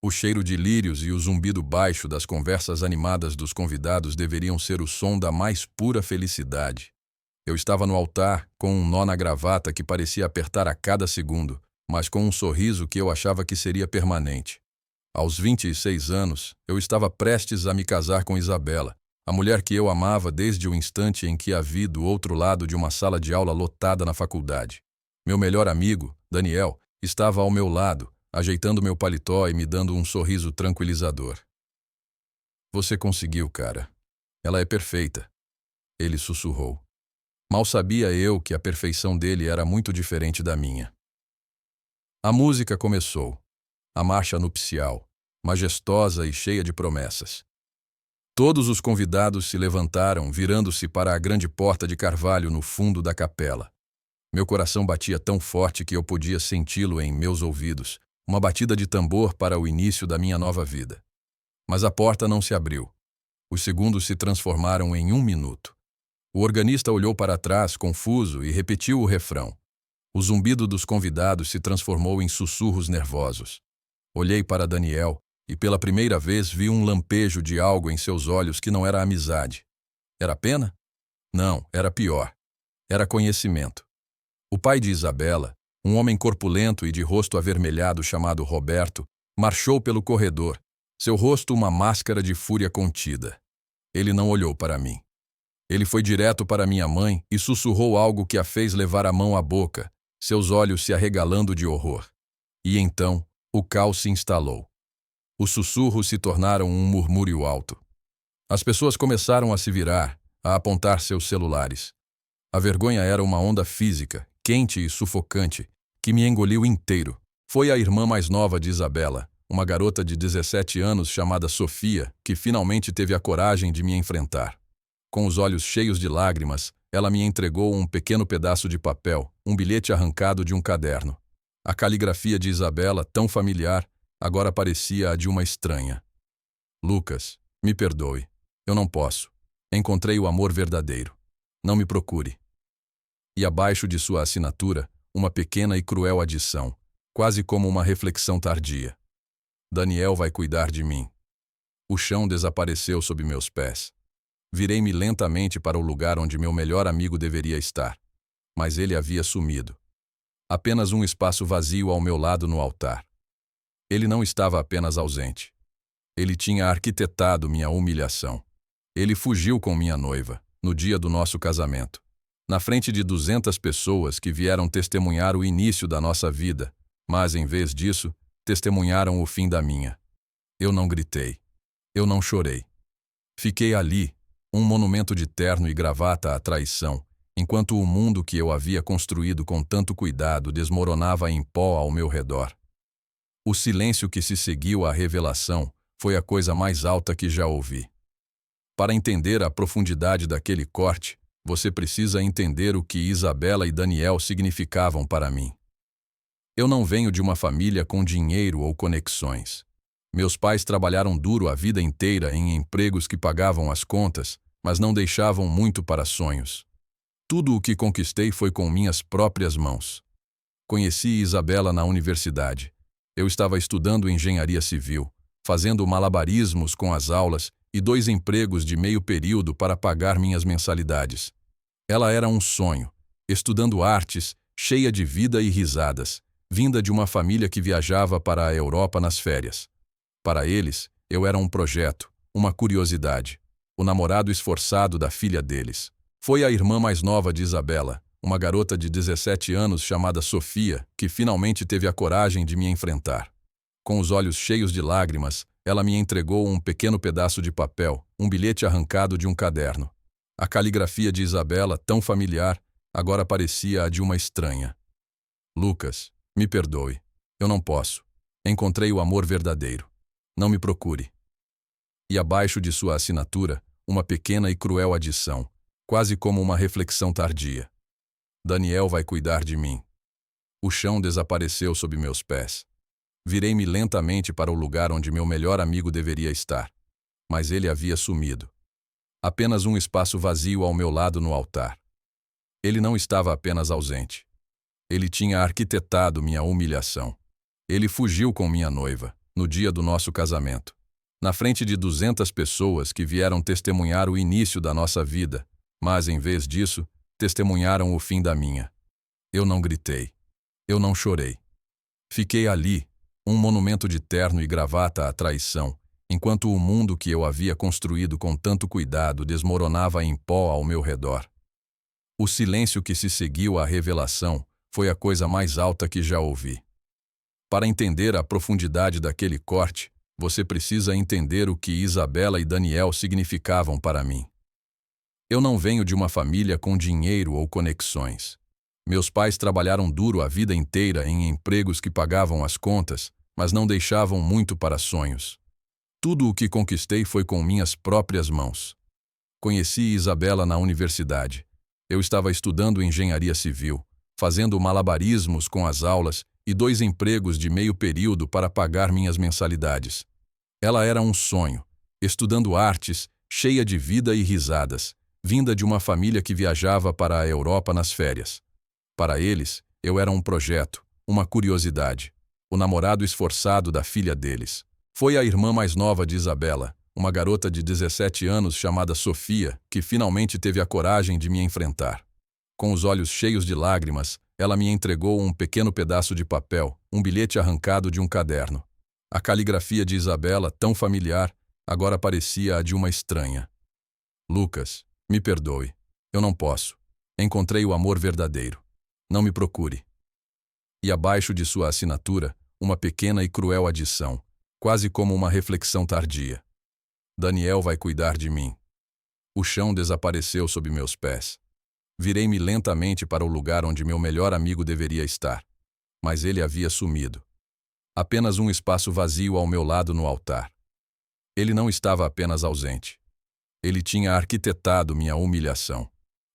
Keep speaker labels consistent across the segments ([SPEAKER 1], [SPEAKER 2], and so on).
[SPEAKER 1] O cheiro de lírios e o zumbido baixo das conversas animadas dos convidados deveriam ser o som da mais pura felicidade. Eu estava no altar, com um nó na gravata que parecia apertar a cada segundo, mas com um sorriso que eu achava que seria permanente. Aos 26 anos, eu estava prestes a me casar com Isabela, a mulher que eu amava desde o instante em que a vi do outro lado de uma sala de aula lotada na faculdade. Meu melhor amigo, Daniel, estava ao meu lado, ajeitando meu paletó e me dando um sorriso tranquilizador. "Você conseguiu, cara. Ela é perfeita", ele sussurrou. Mal sabia eu que a perfeição dele era muito diferente da minha. A música começou. A marcha nupcial, majestosa e cheia de promessas. Todos os convidados se levantaram, virando-se para a grande porta de carvalho no fundo da capela. Meu coração batia tão forte que eu podia senti-lo em meus ouvidos, uma batida de tambor para o início da minha nova vida. Mas a porta não se abriu. Os segundos se transformaram em 1 minuto. O organista olhou para trás, confuso, e repetiu o refrão. O zumbido dos convidados se transformou em sussurros nervosos. Olhei para Daniel e pela primeira vez vi um lampejo de algo em seus olhos que não era amizade. Era pena? Não, era pior. Era conhecimento. O pai de Isabela, um homem corpulento e de rosto avermelhado chamado Roberto, marchou pelo corredor, seu rosto uma máscara de fúria contida. Ele não olhou para mim. Ele foi direto para minha mãe e sussurrou algo que a fez levar a mão à boca, seus olhos se arregalando de horror. E então, o caos se instalou. Os sussurros se tornaram um murmúrio alto. As pessoas começaram a se virar, a apontar seus celulares. A vergonha era uma onda física, quente e sufocante, que me engoliu inteiro. Foi a irmã mais nova de Isabela, uma garota de 17 anos chamada Sofia, que finalmente teve a coragem de me enfrentar. Com os olhos cheios de lágrimas, ela me entregou um pequeno pedaço de papel, um bilhete arrancado de um caderno. A caligrafia de Isabela, tão familiar, agora parecia a de uma estranha. "Lucas, me perdoe. Eu não posso. Encontrei o amor verdadeiro. Não me procure." E abaixo de sua assinatura, uma pequena e cruel adição, quase como uma reflexão tardia. "Daniel vai cuidar de mim." O chão desapareceu sob meus pés. Virei-me lentamente para o lugar onde meu melhor amigo deveria estar. Mas ele havia sumido. Apenas um espaço vazio ao meu lado no altar. Ele não estava apenas ausente. Ele tinha arquitetado minha humilhação. Ele fugiu com minha noiva, no dia do nosso casamento. Na frente de 200 pessoas que vieram testemunhar o início da nossa vida, mas, em vez disso, testemunharam o fim da minha. Eu não gritei. Eu não chorei. Fiquei ali, um monumento de terno e gravata à traição, enquanto o mundo que eu havia construído com tanto cuidado desmoronava em pó ao meu redor. O silêncio que se seguiu à revelação foi a coisa mais alta que já ouvi. Para entender a profundidade daquele corte, você precisa entender o que Isabela e Daniel significavam para mim. Eu não venho de uma família com dinheiro ou conexões. Meus pais trabalharam duro a vida inteira em empregos que pagavam as contas, mas não deixavam muito para sonhos. Tudo o que conquistei foi com minhas próprias mãos. Conheci Isabela na universidade. Eu estava estudando engenharia civil, fazendo malabarismos com as aulas e 2 empregos de meio período para pagar minhas mensalidades. Ela era um sonho, estudando artes, cheia de vida e risadas, vinda de uma família que viajava para a Europa nas férias. Para eles, eu era um projeto, uma curiosidade, o namorado esforçado da filha deles. Foi a irmã mais nova de Isabela, uma garota de 17 anos chamada Sofia, que finalmente teve a coragem de me enfrentar. Com os olhos cheios de lágrimas, ela me entregou um pequeno pedaço de papel, um bilhete arrancado de um caderno. A caligrafia de Isabela, tão familiar, agora parecia a de uma estranha. "Lucas, me perdoe. Eu não posso. Encontrei o amor verdadeiro. Não me procure." E abaixo de sua assinatura, uma pequena e cruel adição, quase como uma reflexão tardia. "Daniel vai cuidar de mim." O chão desapareceu sob meus pés. Virei-me lentamente para o lugar onde meu melhor amigo deveria estar. Mas ele havia sumido. Apenas um espaço vazio ao meu lado no altar. Ele não estava apenas ausente. Ele tinha arquitetado minha humilhação. Ele fugiu com minha noiva, no dia do nosso casamento. Na frente de 200 pessoas que vieram testemunhar o início da nossa vida, mas, em vez disso, testemunharam o fim da minha. Eu não gritei. Eu não chorei. Fiquei ali, um monumento de terno e gravata à traição, enquanto o mundo que eu havia construído com tanto cuidado desmoronava em pó ao meu redor. O silêncio que se seguiu à revelação foi a coisa mais alta que já ouvi. Para entender a profundidade daquele corte, você precisa entender o que Isabela e Daniel significavam para mim. Eu não venho de uma família com dinheiro ou conexões. Meus pais trabalharam duro a vida inteira em empregos que pagavam as contas, mas não deixavam muito para sonhos. Tudo o que conquistei foi com minhas próprias mãos. Conheci Isabela na universidade. Eu estava estudando engenharia civil, fazendo malabarismos com as aulas e 2 empregos de meio período para pagar minhas mensalidades. Ela era um sonho, estudando artes, cheia de vida e risadas, vinda de uma família que viajava para a Europa nas férias. Para eles, eu era um projeto, uma curiosidade, o namorado esforçado da filha deles. Foi a irmã mais nova de Isabela, uma garota de 17 anos chamada Sofia, que finalmente teve a coragem de me enfrentar. Com os olhos cheios de lágrimas, ela me entregou um pequeno pedaço de papel, um bilhete arrancado de um caderno. A caligrafia de Isabela, tão familiar, agora parecia a de uma estranha. Lucas, me perdoe. Eu não posso. Encontrei o amor verdadeiro. Não me procure. E abaixo de sua assinatura, uma pequena e cruel adição, quase como uma reflexão tardia. Daniel vai cuidar de mim. O chão desapareceu sob meus pés. Virei-me lentamente para o lugar onde meu melhor amigo deveria estar. Mas ele havia sumido. Apenas um espaço vazio ao meu lado no altar. Ele não estava apenas ausente. Ele tinha arquitetado minha humilhação.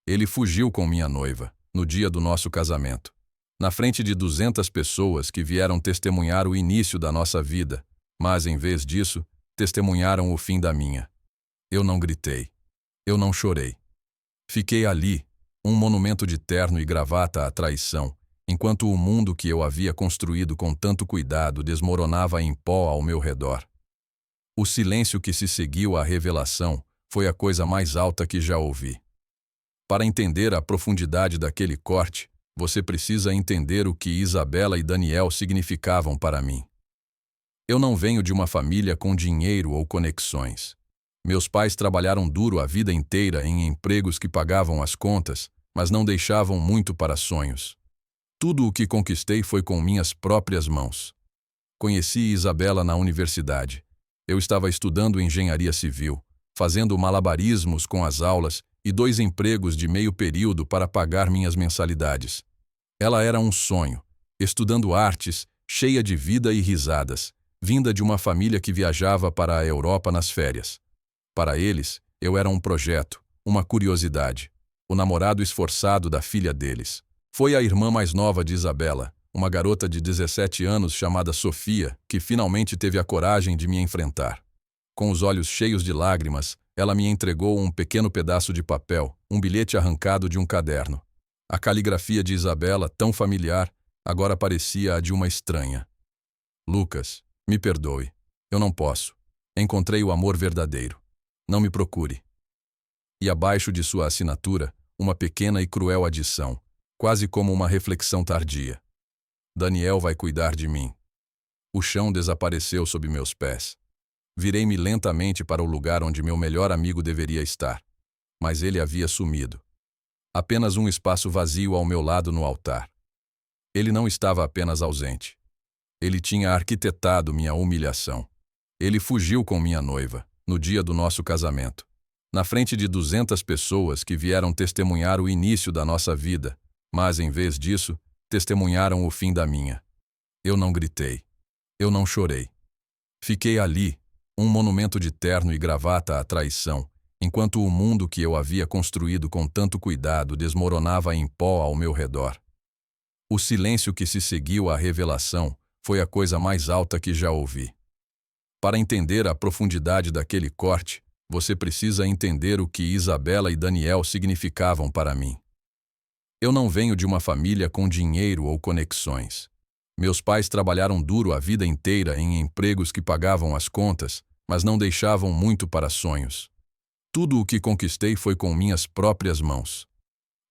[SPEAKER 1] Ele fugiu com minha noiva, no dia do nosso casamento. Na frente de 200 pessoas que vieram testemunhar o início da nossa vida, mas, em vez disso, testemunharam o fim da minha. Eu não gritei. Eu não chorei. Fiquei ali, um monumento de terno e gravata à traição, enquanto o mundo que eu havia construído com tanto cuidado desmoronava em pó ao meu redor. O silêncio que se seguiu à revelação foi a coisa mais alta que já ouvi. Para entender a profundidade daquele corte, você precisa entender o que Isabela e Daniel significavam para mim. Eu não venho de uma família com dinheiro ou conexões. Meus pais trabalharam duro a vida inteira em empregos que pagavam as contas, mas não deixavam muito para sonhos. Tudo o que conquistei foi com minhas próprias mãos. Conheci Isabela na universidade. Eu estava estudando engenharia civil, fazendo malabarismos com as aulas e 2 empregos de meio período para pagar minhas mensalidades. Ela era um sonho, estudando artes, cheia de vida e risadas, vinda de uma família que viajava para a Europa nas férias. Para eles, eu era um projeto, uma curiosidade, o namorado esforçado da filha deles. Foi a irmã mais nova de Isabela, uma garota de 17 anos chamada Sofia, que finalmente teve a coragem de me enfrentar. Com os olhos cheios de lágrimas, ela me entregou um pequeno pedaço de papel, um bilhete arrancado de um caderno. A caligrafia de Isabela, tão familiar, agora parecia a de uma estranha. Lucas, me perdoe. Eu não posso. Encontrei o amor verdadeiro. Não me procure. E abaixo de sua assinatura, uma pequena e cruel adição, quase como uma reflexão tardia. Daniel vai cuidar de mim. O chão desapareceu sob meus pés. Virei-me lentamente para o lugar onde meu melhor amigo deveria estar. Mas ele havia sumido. Apenas um espaço vazio ao meu lado no altar. Ele não estava apenas ausente. Ele tinha arquitetado minha humilhação. Ele fugiu com minha noiva, no dia do nosso casamento. Na frente de 200 pessoas que vieram testemunhar o início da nossa vida, mas, em vez disso, testemunharam o fim da minha. Eu não gritei. Eu não chorei. Fiquei ali, um monumento de terno e gravata à traição, enquanto o mundo que eu havia construído com tanto cuidado desmoronava em pó ao meu redor. O silêncio que se seguiu à revelação foi a coisa mais alta que já ouvi. Para entender a profundidade daquele corte, você precisa entender o que Isabela e Daniel significavam para mim. Eu não venho de uma família com dinheiro ou conexões. Meus pais trabalharam duro a vida inteira em empregos que pagavam as contas, mas não deixavam muito para sonhos. Tudo o que conquistei foi com minhas próprias mãos.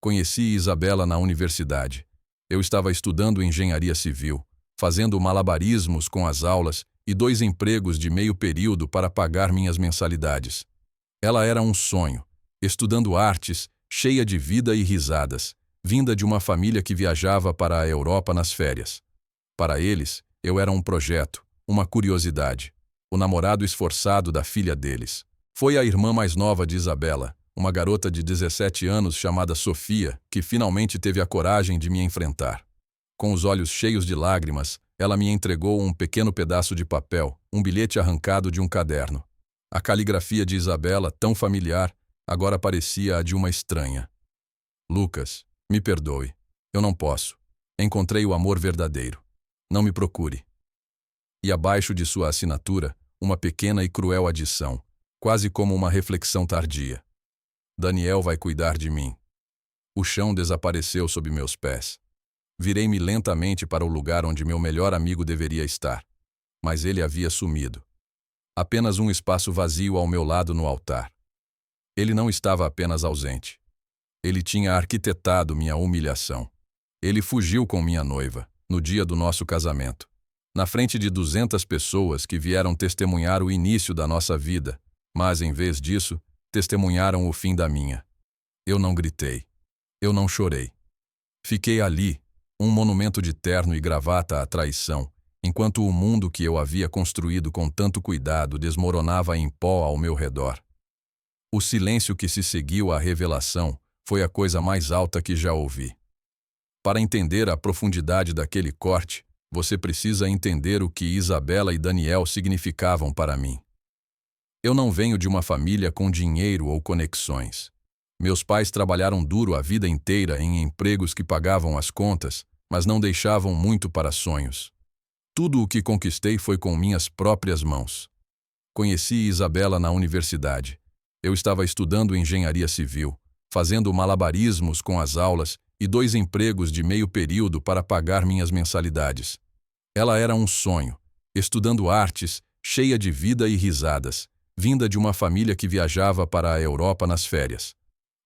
[SPEAKER 1] Conheci Isabela na universidade. Eu estava estudando engenharia civil, fazendo malabarismos com as aulas e 2 empregos de meio período para pagar minhas mensalidades. Ela era um sonho, estudando artes, cheia de vida e risadas, vinda de uma família que viajava para a Europa nas férias. Para eles, eu era um projeto, uma curiosidade, o namorado esforçado da filha deles. Foi a irmã mais nova de Isabela, uma garota de 17 anos chamada Sofia, que finalmente teve a coragem de me enfrentar. Com os olhos cheios de lágrimas, ela me entregou um pequeno pedaço de papel, um bilhete arrancado de um caderno. A caligrafia de Isabela, tão familiar, agora parecia a de uma estranha. Lucas, me perdoe. Eu não posso. Encontrei o amor verdadeiro. Não me procure. E abaixo de sua assinatura, uma pequena e cruel adição, quase como uma reflexão tardia. Daniel vai cuidar de mim. O chão desapareceu sob meus pés. Virei-me lentamente para o lugar onde meu melhor amigo deveria estar. Mas ele havia sumido. Apenas um espaço vazio ao meu lado no altar. Ele não estava apenas ausente. Ele tinha arquitetado minha humilhação. Ele fugiu com minha noiva, no dia do nosso casamento. Na frente de 200 pessoas que vieram testemunhar o início da nossa vida, mas, em vez disso, testemunharam o fim da minha. Eu não gritei. Eu não chorei. Fiquei ali, um monumento de terno e gravata à traição, enquanto o mundo que eu havia construído com tanto cuidado desmoronava em pó ao meu redor. O silêncio que se seguiu à revelação foi a coisa mais alta que já ouvi. Para entender a profundidade daquele corte, você precisa entender o que Isabela e Daniel significavam para mim. Eu não venho de uma família com dinheiro ou conexões. Meus pais trabalharam duro a vida inteira em empregos que pagavam as contas, mas não deixavam muito para sonhos. Tudo o que conquistei foi com minhas próprias mãos. Conheci Isabela na universidade. Eu estava estudando engenharia civil, fazendo malabarismos com as aulas e 2 empregos de meio período para pagar minhas mensalidades. Ela era um sonho, estudando artes, cheia de vida e risadas, vinda de uma família que viajava para a Europa nas férias.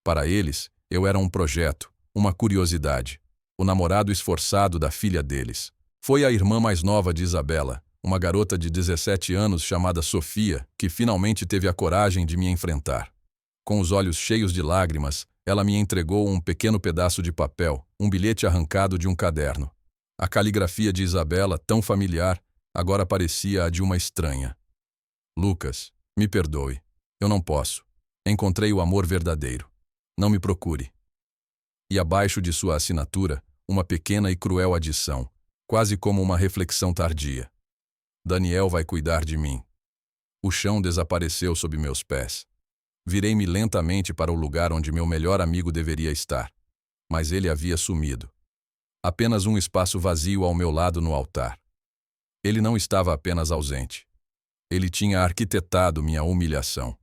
[SPEAKER 1] Para eles, eu era um projeto, uma curiosidade, o namorado esforçado da filha deles. Foi a irmã mais nova de Isabela, uma garota de 17 anos chamada Sofia, que finalmente teve a coragem de me enfrentar. Com os olhos cheios de lágrimas, ela me entregou um pequeno pedaço de papel, um bilhete arrancado de um caderno. A caligrafia de Isabela, tão familiar, agora parecia a de uma estranha. Lucas, me perdoe. Eu não posso. Encontrei o amor verdadeiro. Não me procure. E abaixo de sua assinatura, uma pequena e cruel adição, quase como uma reflexão tardia. Daniel vai cuidar de mim. O chão desapareceu sob meus pés. Virei-me lentamente para o lugar onde meu melhor amigo deveria estar. Mas ele havia sumido. Apenas um espaço vazio ao meu lado no altar. Ele não estava apenas ausente. Ele tinha arquitetado minha humilhação.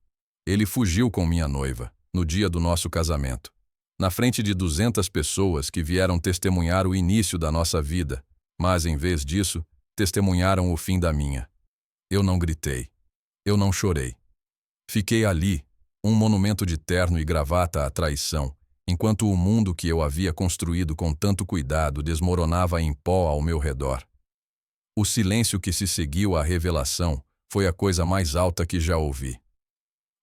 [SPEAKER 1] Ele fugiu com minha noiva, no dia do nosso casamento. Na frente de 200 pessoas que vieram testemunhar o início da nossa vida, mas, em vez disso, testemunharam o fim da minha. Eu não gritei. Eu não chorei. Fiquei ali, um monumento de terno e gravata à traição, enquanto o mundo que eu havia construído com tanto cuidado desmoronava em pó ao meu redor. O silêncio que se seguiu à revelação foi a coisa mais alta que já ouvi.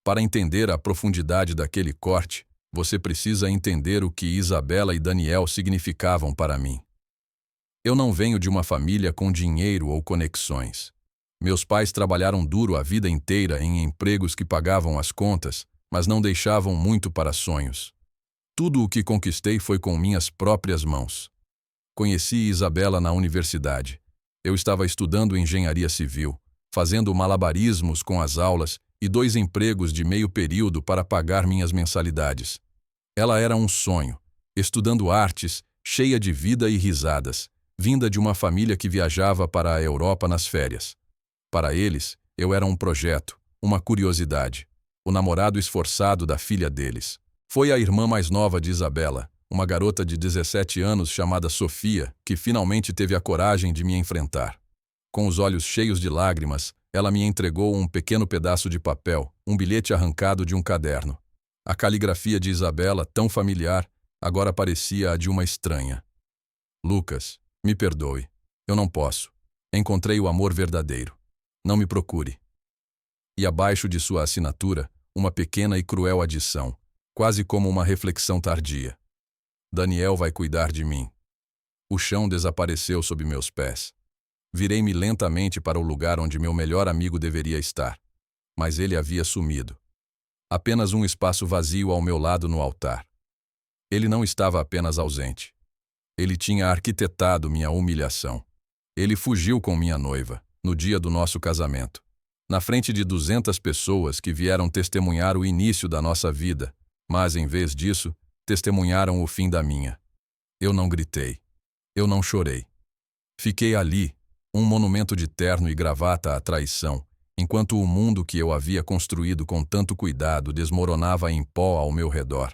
[SPEAKER 1] Para entender a profundidade daquele corte, você precisa entender o que Isabela e Daniel significavam para mim. Eu não venho de uma família com dinheiro ou conexões. Meus pais trabalharam duro a vida inteira em empregos que pagavam as contas, mas não deixavam muito para sonhos. Tudo o que conquistei foi com minhas próprias mãos. Conheci Isabela na universidade. Eu estava estudando engenharia civil, fazendo malabarismos com as aulas e 2 empregos de meio período para pagar minhas mensalidades. Ela era um sonho, estudando artes, cheia de vida e risadas, vinda de uma família que viajava para a Europa nas férias. Para eles, eu era um projeto, uma curiosidade, o namorado esforçado da filha deles. Foi a irmã mais nova de Isabela, uma garota de 17 anos chamada Sofia, que finalmente teve a coragem de me enfrentar. Com os olhos cheios de lágrimas, ela me entregou um pequeno pedaço de papel, um bilhete arrancado de um caderno. A caligrafia de Isabela, tão familiar, agora parecia a de uma estranha. Lucas, me perdoe. Eu não posso. Encontrei o amor verdadeiro. Não me procure. E abaixo de sua assinatura, uma pequena e cruel adição, quase como uma reflexão tardia. Daniel vai cuidar de mim. O chão desapareceu sob meus pés. Virei-me lentamente para o lugar onde meu melhor amigo deveria estar. Mas ele havia sumido. Apenas um espaço vazio ao meu lado no altar. Ele não estava apenas ausente. Ele tinha arquitetado minha humilhação. Ele fugiu com minha noiva, no dia do nosso casamento. Na frente de 200 pessoas que vieram testemunhar o início da nossa vida, mas, em vez disso, testemunharam o fim da minha. Eu não gritei. Eu não chorei. Fiquei ali, um monumento de terno e gravata à traição, enquanto o mundo que eu havia construído com tanto cuidado desmoronava em pó ao meu redor.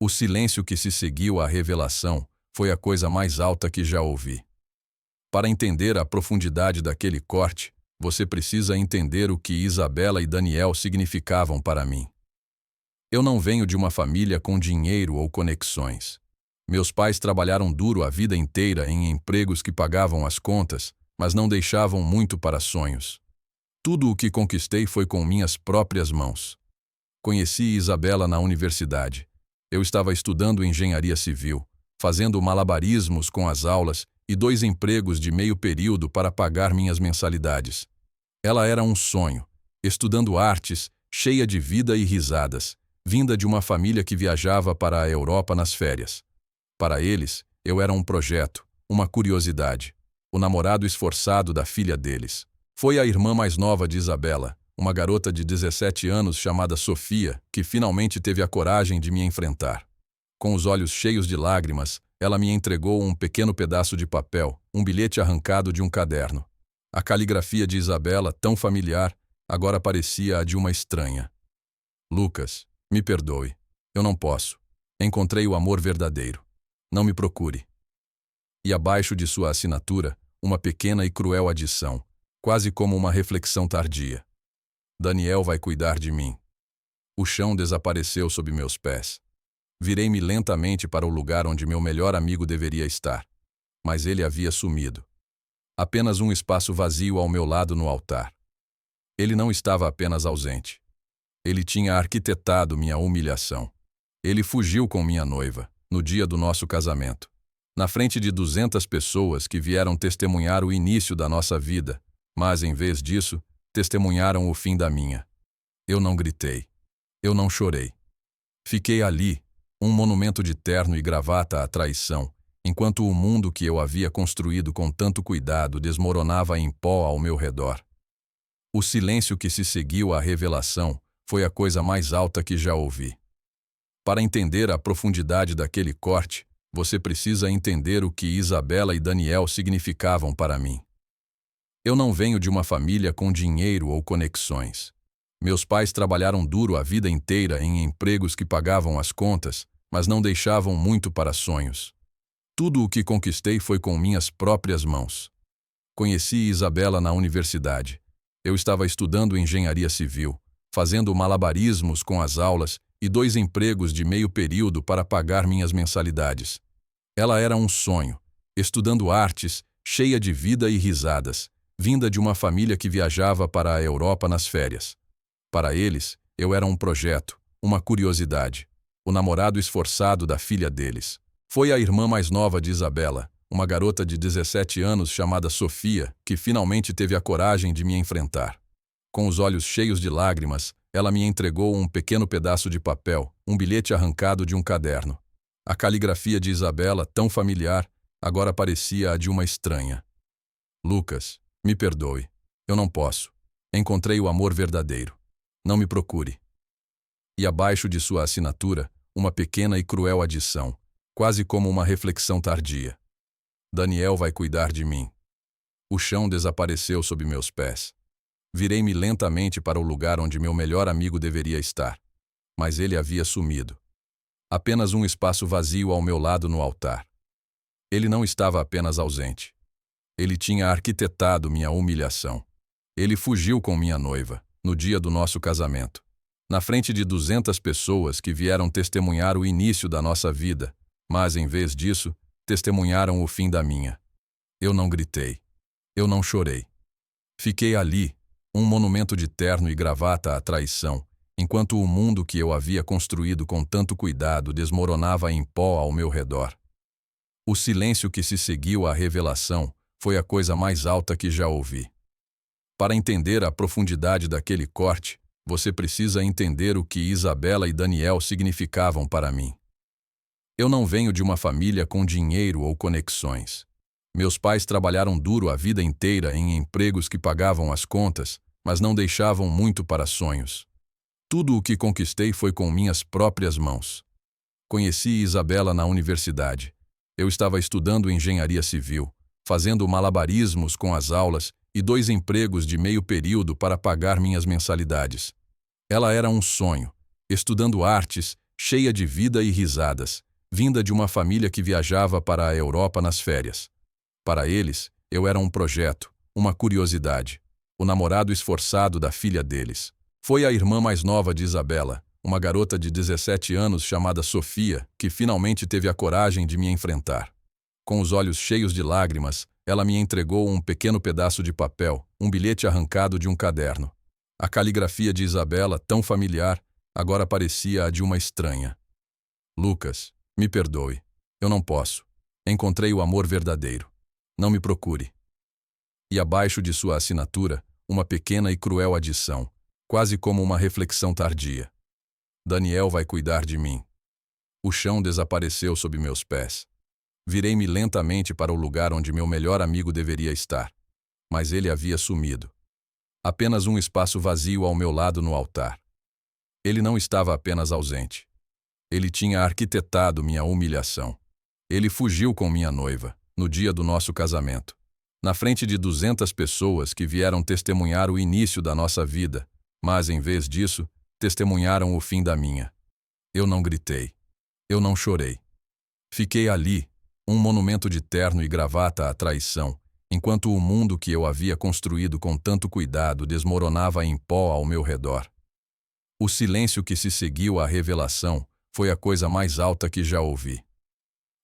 [SPEAKER 1] O silêncio que se seguiu à revelação foi a coisa mais alta que já ouvi. Para entender a profundidade daquele corte, você precisa entender o que Isabela e Daniel significavam para mim. Eu não venho de uma família com dinheiro ou conexões. Meus pais trabalharam duro a vida inteira em empregos que pagavam as contas, mas não deixavam muito para sonhos. Tudo o que conquistei foi com minhas próprias mãos. Conheci Isabela na universidade. Eu estava estudando engenharia civil, fazendo malabarismos com as aulas e 2 empregos de meio período para pagar minhas mensalidades. Ela era um sonho, estudando artes, cheia de vida e risadas, vinda de uma família que viajava para a Europa nas férias. Para eles, eu era um projeto, uma curiosidade, o namorado esforçado da filha deles. Foi a irmã mais nova de Isabela, uma garota de 17 anos chamada Sofia, que finalmente teve a coragem de me enfrentar. Com os olhos cheios de lágrimas, ela me entregou um pequeno pedaço de papel, um bilhete arrancado de um caderno. A caligrafia de Isabela, tão familiar, agora parecia a de uma estranha. Lucas, me perdoe. Eu não posso. Encontrei o amor verdadeiro. Não me procure. E abaixo de sua assinatura, uma pequena e cruel adição, quase como uma reflexão tardia. Daniel vai cuidar de mim. O chão desapareceu sob meus pés. Virei-me lentamente para o lugar onde meu melhor amigo deveria estar. Mas ele havia sumido. Apenas um espaço vazio ao meu lado no altar. Ele não estava apenas ausente. Ele tinha arquitetado minha humilhação. Ele fugiu com minha noiva, no dia do nosso casamento. Na frente de 200 pessoas que vieram testemunhar o início da nossa vida, mas, em vez disso, testemunharam o fim da minha. Eu não gritei. Eu não chorei. Fiquei ali, um monumento de terno e gravata à traição, enquanto o mundo que eu havia construído com tanto cuidado desmoronava em pó ao meu redor. O silêncio que se seguiu à revelação foi a coisa mais alta que já ouvi. Para entender a profundidade daquele corte, você precisa entender o que Isabela e Daniel significavam para mim. Eu não venho de uma família com dinheiro ou conexões. Meus pais trabalharam duro a vida inteira em empregos que pagavam as contas, mas não deixavam muito para sonhos. Tudo o que conquistei foi com minhas próprias mãos. Conheci Isabela na universidade. Eu estava estudando engenharia civil, fazendo malabarismos com as aulas e 2 empregos de meio período para pagar minhas mensalidades. Ela era um sonho, estudando artes, cheia de vida e risadas, vinda de uma família que viajava para a Europa nas férias. Para eles, eu era um projeto, uma curiosidade, o namorado esforçado da filha deles. Foi a irmã mais nova de Isabela, uma garota de 17 anos chamada Sofia, que finalmente teve a coragem de me enfrentar. Com os olhos cheios de lágrimas, ela me entregou um pequeno pedaço de papel, um bilhete arrancado de um caderno. A caligrafia de Isabela, tão familiar, agora parecia a de uma estranha. Lucas, me perdoe. Eu não posso. Encontrei o amor verdadeiro. Não me procure. E abaixo de sua assinatura, uma pequena e cruel adição, quase como uma reflexão tardia. Daniel vai cuidar de mim. O chão desapareceu sob meus pés. Virei-me lentamente para o lugar onde meu melhor amigo deveria estar. Mas ele havia sumido. Apenas um espaço vazio ao meu lado no altar. Ele não estava apenas ausente. Ele tinha arquitetado minha humilhação. Ele fugiu com minha noiva, no dia do nosso casamento. Na frente de 200 pessoas que vieram testemunhar o início da nossa vida, mas, em vez disso, testemunharam o fim da minha. Eu não gritei. Eu não chorei. Fiquei ali, um monumento de terno e gravata à traição, enquanto o mundo que eu havia construído com tanto cuidado desmoronava em pó ao meu redor. O silêncio que se seguiu à revelação foi a coisa mais alta que já ouvi. Para entender a profundidade daquele corte, você precisa entender o que Isabela e Daniel significavam para mim. Eu não venho de uma família com dinheiro ou conexões. Meus pais trabalharam duro a vida inteira em empregos que pagavam as contas, mas não deixavam muito para sonhos. Tudo o que conquistei foi com minhas próprias mãos. Conheci Isabela na universidade. Eu estava estudando engenharia civil, fazendo malabarismos com as aulas e 2 empregos de meio período para pagar minhas mensalidades. Ela era um sonho, estudando artes, cheia de vida e risadas, vinda de uma família que viajava para a Europa nas férias. Para eles, eu era um projeto, uma curiosidade, o namorado esforçado da filha deles. Foi a irmã mais nova de Isabela, uma garota de 17 anos chamada Sofia, que finalmente teve a coragem de me enfrentar. Com os olhos cheios de lágrimas, ela me entregou um pequeno pedaço de papel, um bilhete arrancado de um caderno. A caligrafia de Isabela, tão familiar, agora parecia a de uma estranha. Lucas, me perdoe. Eu não posso. Encontrei o amor verdadeiro. Não me procure. E abaixo de sua assinatura, uma pequena e cruel adição, quase como uma reflexão tardia. Daniel vai cuidar de mim. O chão desapareceu sob meus pés. Virei-me lentamente para o lugar onde meu melhor amigo deveria estar. Mas ele havia sumido. Apenas um espaço vazio ao meu lado no altar. Ele não estava apenas ausente. Ele tinha arquitetado minha humilhação. Ele fugiu com minha noiva, no dia do nosso casamento. Na frente de 200 pessoas que vieram testemunhar o início da nossa vida, mas, em vez disso, testemunharam o fim da minha. Eu não gritei. Eu não chorei. Fiquei ali, um monumento de terno e gravata à traição, enquanto o mundo que eu havia construído com tanto cuidado desmoronava em pó ao meu redor. O silêncio que se seguiu à revelação foi a coisa mais alta que já ouvi.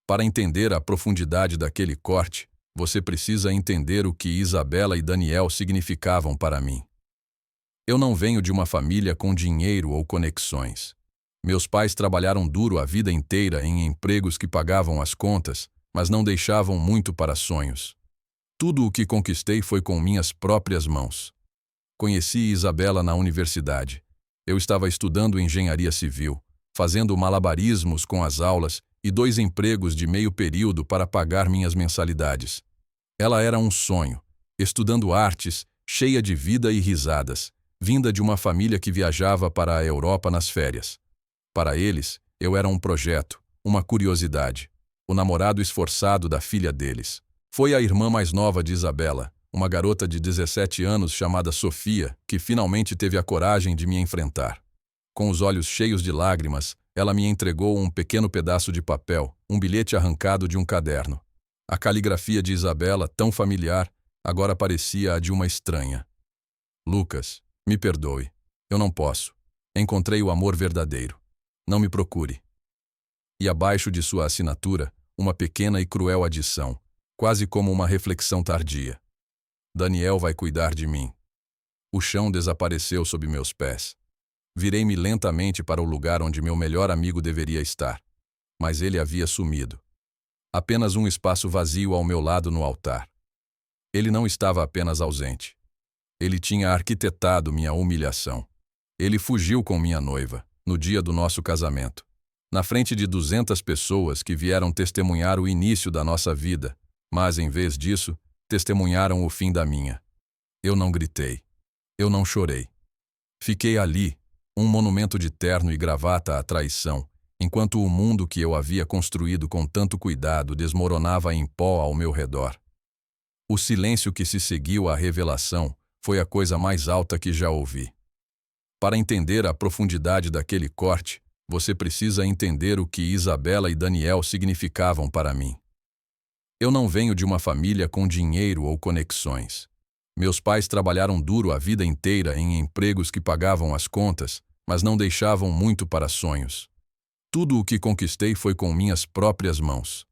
[SPEAKER 1] Para entender a profundidade daquele corte, você precisa entender o que Isabela e Daniel significavam para mim. Eu não venho de uma família com dinheiro ou conexões. Meus pais trabalharam duro a vida inteira em empregos que pagavam as contas, mas não deixavam muito para sonhos. Tudo o que conquistei foi com minhas próprias mãos. Conheci Isabela na universidade. Eu estava estudando engenharia civil, fazendo malabarismos com as aulas e 2 empregos de meio período para pagar minhas mensalidades. Ela era um sonho, estudando artes, cheia de vida e risadas, vinda de uma família que viajava para a Europa nas férias. Para eles, eu era um projeto, uma curiosidade, o namorado esforçado da filha deles. Foi a irmã mais nova de Isabela, uma garota de 17 anos chamada Sofia, que finalmente teve a coragem de me enfrentar. Com os olhos cheios de lágrimas, ela me entregou um pequeno pedaço de papel, um bilhete arrancado de um caderno. A caligrafia de Isabela, tão familiar, agora parecia a de uma estranha. Lucas, me perdoe. Eu não posso. Encontrei o amor verdadeiro. Não me procure. E abaixo de sua assinatura, uma pequena e cruel adição, quase como uma reflexão tardia. Daniel vai cuidar de mim. O chão desapareceu sob meus pés. Virei-me lentamente para o lugar onde meu melhor amigo deveria estar. Mas ele havia sumido. Apenas um espaço vazio ao meu lado no altar. Ele não estava apenas ausente. Ele tinha arquitetado minha humilhação. Ele fugiu com minha noiva, no dia do nosso casamento. Na frente de 200 pessoas que vieram testemunhar o início da nossa vida, mas, em vez disso, testemunharam o fim da minha. Eu não gritei. Eu não chorei. Fiquei ali, um monumento de terno e gravata à traição, enquanto o mundo que eu havia construído com tanto cuidado desmoronava em pó ao meu redor. O silêncio que se seguiu à revelação foi a coisa mais alta que já ouvi. Para entender a profundidade daquele corte, você precisa entender o que Isabela e Daniel significavam para mim. Eu não venho de uma família com dinheiro ou conexões. Meus pais trabalharam duro a vida inteira em empregos que pagavam as contas, mas não deixavam muito para sonhos. Tudo o que conquistei foi com minhas próprias mãos.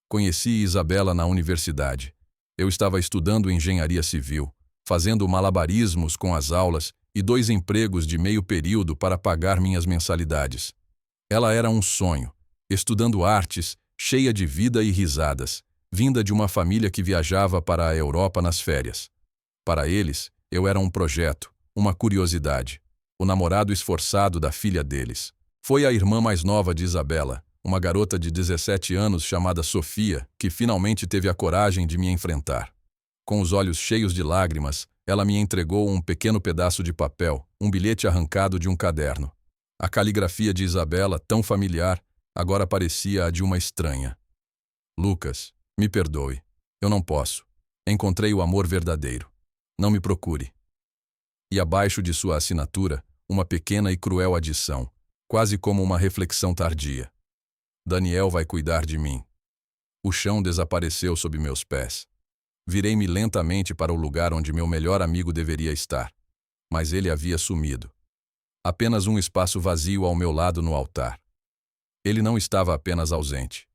[SPEAKER 1] Conheci Isabela na universidade. Eu estava estudando engenharia civil, fazendo malabarismos com as aulas e 2 empregos de meio período para pagar minhas mensalidades. Ela era um sonho, estudando artes, cheia de vida e risadas, vinda de uma família que viajava para a Europa nas férias. Para eles, eu era um projeto, uma curiosidade, o namorado esforçado da filha deles. Foi a irmã mais nova de Isabela, uma garota de 17 anos chamada Sofia, que finalmente teve a coragem de me enfrentar. Com os olhos cheios de lágrimas, ela me entregou um pequeno pedaço de papel, um bilhete arrancado de um caderno. A caligrafia de Isabela, tão familiar, agora parecia a de uma estranha. Lucas, me perdoe. Eu não posso. Encontrei o amor verdadeiro. Não me procure. E abaixo de sua assinatura, uma pequena e cruel adição, quase como uma reflexão tardia. Daniel vai cuidar de mim. O chão desapareceu sob meus pés. Virei-me lentamente para o lugar onde meu melhor amigo deveria estar. Mas ele havia sumido. Apenas um espaço vazio ao meu lado no altar. Ele não estava apenas ausente.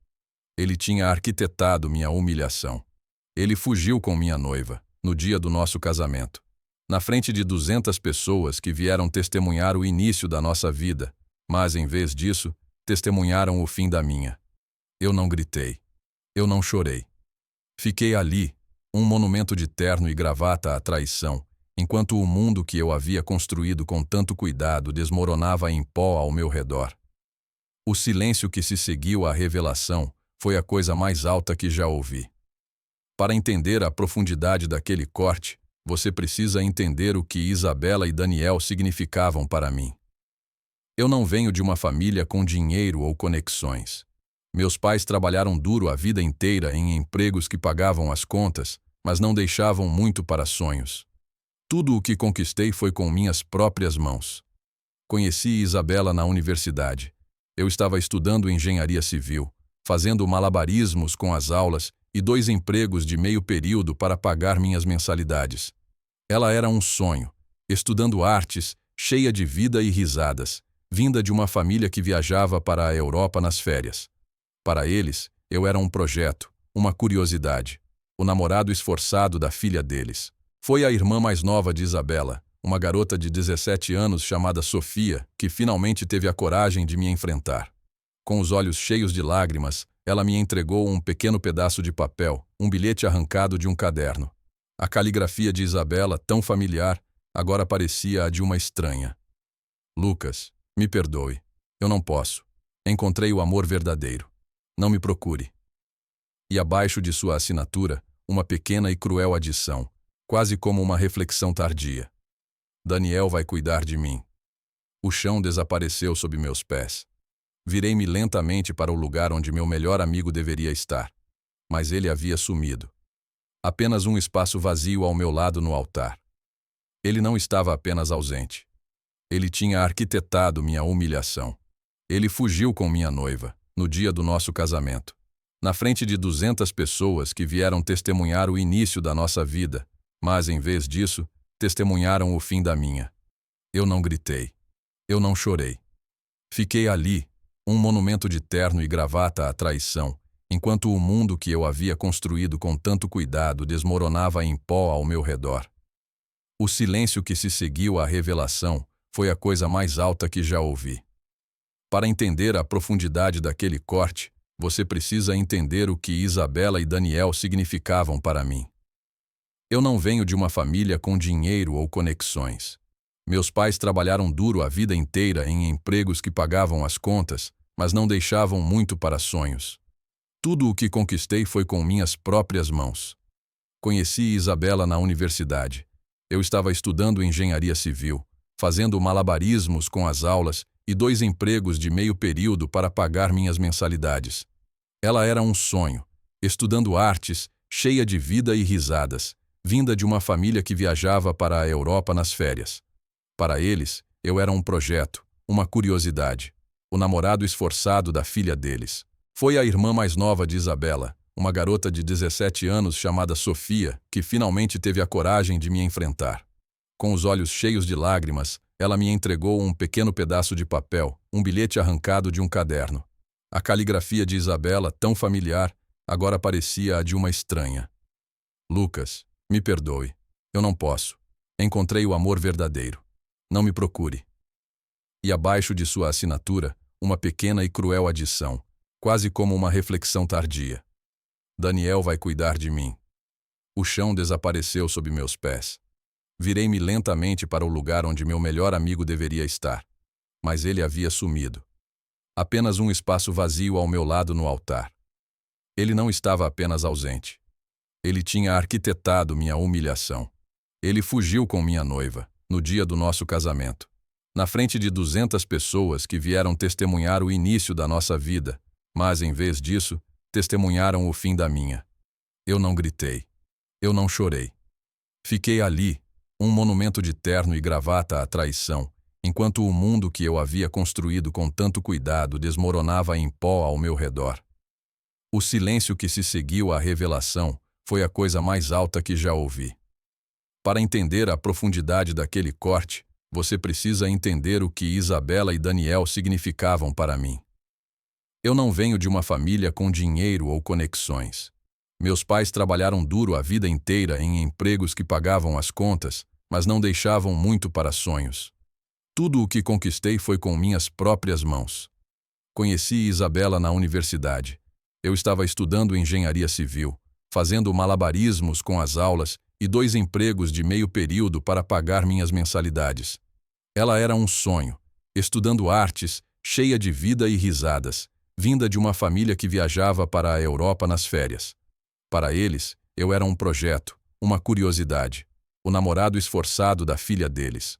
[SPEAKER 1] Ele tinha arquitetado minha humilhação. Ele fugiu com minha noiva, no dia do nosso casamento. Na frente de 200 pessoas que vieram testemunhar o início da nossa vida, mas, em vez disso, testemunharam o fim da minha. Eu não gritei. Eu não chorei. Fiquei ali, um monumento de terno e gravata à traição, enquanto o mundo que eu havia construído com tanto cuidado desmoronava em pó ao meu redor. O silêncio que se seguiu à revelação foi a coisa mais alta que já ouvi. Para entender a profundidade daquele corte, você precisa entender o que Isabela e Daniel significavam para mim. Eu não venho de uma família com dinheiro ou conexões. Meus pais trabalharam duro a vida inteira em empregos que pagavam as contas, mas não deixavam muito para sonhos. Tudo o que conquistei foi com minhas próprias mãos. Conheci Isabela na universidade. Eu estava estudando engenharia civil, fazendo malabarismos com as aulas e 2 empregos de meio período para pagar minhas mensalidades. Ela era um sonho, estudando artes, cheia de vida e risadas, vinda de uma família que viajava para a Europa nas férias. Para eles, eu era um projeto, uma curiosidade, o namorado esforçado da filha deles. Foi a irmã mais nova de Isabela, uma garota de 17 anos chamada Sofia, que finalmente teve a coragem de me enfrentar. Com os olhos cheios de lágrimas, ela me entregou um pequeno pedaço de papel, um bilhete arrancado de um caderno. A caligrafia de Isabela, tão familiar, agora parecia a de uma estranha. Lucas, me perdoe. Eu não posso. Encontrei o amor verdadeiro. Não me procure. E abaixo de sua assinatura, uma pequena e cruel adição, quase como uma reflexão tardia. Daniel vai cuidar de mim. O chão desapareceu sob meus pés. Virei-me lentamente para o lugar onde meu melhor amigo deveria estar. Mas ele havia sumido. Apenas um espaço vazio ao meu lado no altar. Ele não estava apenas ausente. Ele tinha arquitetado minha humilhação. Ele fugiu com minha noiva, no dia do nosso casamento. Na frente de 200 pessoas que vieram testemunhar o início da nossa vida, mas, em vez disso, testemunharam o fim da minha. Eu não gritei. Eu não chorei. Fiquei ali, um monumento de terno e gravata à traição, enquanto o mundo que eu havia construído com tanto cuidado desmoronava em pó ao meu redor. O silêncio que se seguiu à revelação foi a coisa mais alta que já ouvi. Para entender a profundidade daquele corte, você precisa entender o que Isabela e Daniel significavam para mim. Eu não venho de uma família com dinheiro ou conexões. Meus pais trabalharam duro a vida inteira em empregos que pagavam as contas, mas não deixavam muito para sonhos. Tudo o que conquistei foi com minhas próprias mãos. Conheci Isabela na universidade. Eu estava estudando engenharia civil, fazendo malabarismos com as aulas e 2 empregos de meio período para pagar minhas mensalidades. Ela era um sonho, estudando artes, cheia de vida e risadas, vinda de uma família que viajava para a Europa nas férias. Para eles, eu era um projeto, uma curiosidade, o namorado esforçado da filha deles. Foi a irmã mais nova de Isabela, uma garota de 17 anos chamada Sofia, que finalmente teve a coragem de me enfrentar. Com os olhos cheios de lágrimas, ela me entregou um pequeno pedaço de papel, um bilhete arrancado de um caderno. A caligrafia de Isabela, tão familiar, agora parecia a de uma estranha. Lucas, me perdoe. Eu não posso. Encontrei o amor verdadeiro. Não me procure. E abaixo de sua assinatura, uma pequena e cruel adição, quase como uma reflexão tardia. Daniel vai cuidar de mim. O chão desapareceu sob meus pés. Virei-me lentamente para o lugar onde meu melhor amigo deveria estar. Mas ele havia sumido. Apenas um espaço vazio ao meu lado no altar. Ele não estava apenas ausente. Ele tinha arquitetado minha humilhação. Ele fugiu com minha noiva, no dia do nosso casamento. Na frente de 200 pessoas que vieram testemunhar o início da nossa vida, mas, em vez disso, testemunharam o fim da minha. Eu não gritei. Eu não chorei. Fiquei ali, um monumento de terno e gravata à traição, enquanto o mundo que eu havia construído com tanto cuidado desmoronava em pó ao meu redor. O silêncio que se seguiu à revelação foi a coisa mais alta que já ouvi. Para entender a profundidade daquele corte, você precisa entender o que Isabela e Daniel significavam para mim. Eu não venho de uma família com dinheiro ou conexões. Meus pais trabalharam duro a vida inteira em empregos que pagavam as contas, mas não deixavam muito para sonhos. Tudo o que conquistei foi com minhas próprias mãos. Conheci Isabela na universidade. Eu estava estudando engenharia civil, fazendo malabarismos com as aulas e 2 empregos de meio período para pagar minhas mensalidades. Ela era um sonho, estudando artes, cheia de vida e risadas, vinda de uma família que viajava para a Europa nas férias. Para eles, eu era um projeto, uma curiosidade, o namorado esforçado da filha deles.